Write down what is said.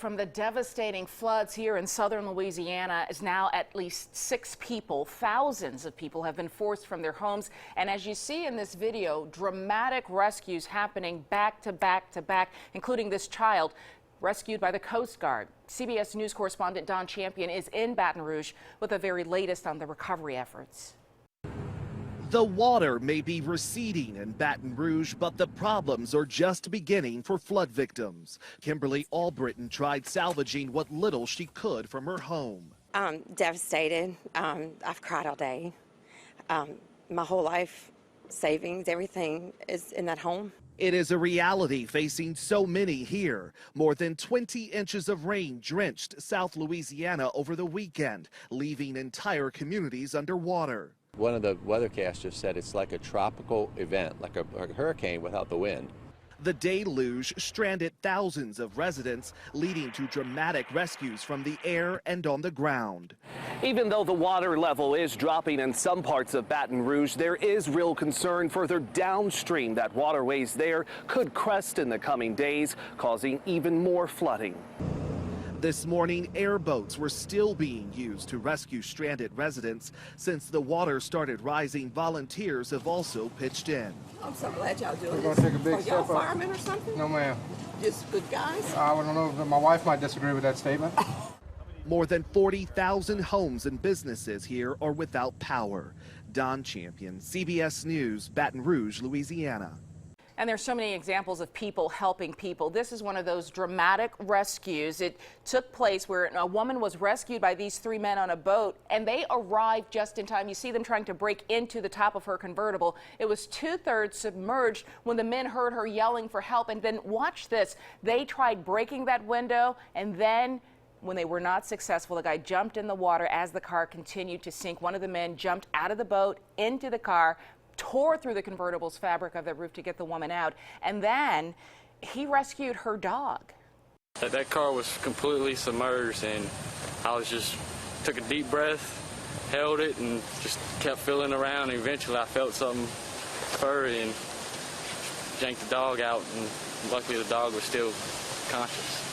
from the devastating floods here in southern Louisiana is now at least 6 people. Thousands of people have been forced from their homes. And as you see in this video, dramatic rescues happening back to back to back, including this child rescued by the Coast Guard. CBS News correspondent Don Champion is in Baton Rouge with the very latest on the recovery efforts. The water may be receding in Baton Rouge, but the problems are just beginning for flood victims. Kimberly Albritton tried salvaging what little she could from her home. I'm devastated. I've cried all day. My whole life savings, everything is in that home. It is a reality facing so many here. More than 20 inches of rain drenched South Louisiana over the weekend, leaving entire communities underwater. One of the weathercasters said it's like a tropical event, like a hurricane without the wind. The deluge stranded thousands of residents, leading to dramatic rescues from the air and on the ground. Even though the water level is dropping in some parts of Baton Rouge, there is real concern further downstream that waterways there could crest in the coming days, causing even more flooding. This morning, airboats were still being used to rescue stranded residents. Since the water started rising, volunteers have also pitched in. I'm so glad y'all doing We're this. going to take a big Are step y'all up. firemen or something? No, ma'am. Just good guys? I don't know if my wife might disagree with that statement. More than 40,000 homes and businesses here are without power. Don Champion, CBS News, Baton Rouge, Louisiana. And there's so many examples of people helping people. This is one of those dramatic rescues. It took place where a woman was rescued by these 3 men on a boat, and they arrived just in time. You see them trying to break into the top of her convertible. It was 2/3 submerged when the men heard her yelling for help. And then watch this. They tried breaking that window, and then when they were not successful, the guy jumped in the water as the car continued to sink. One of the men jumped out of the boat into the car, tore through the convertible's fabric of the roof to get the woman out, and then he rescued her dog. That car was completely submerged, and I took a deep breath, held it, and just kept feeling around. And eventually I felt something furry and yanked the dog out, and luckily the dog was still conscious.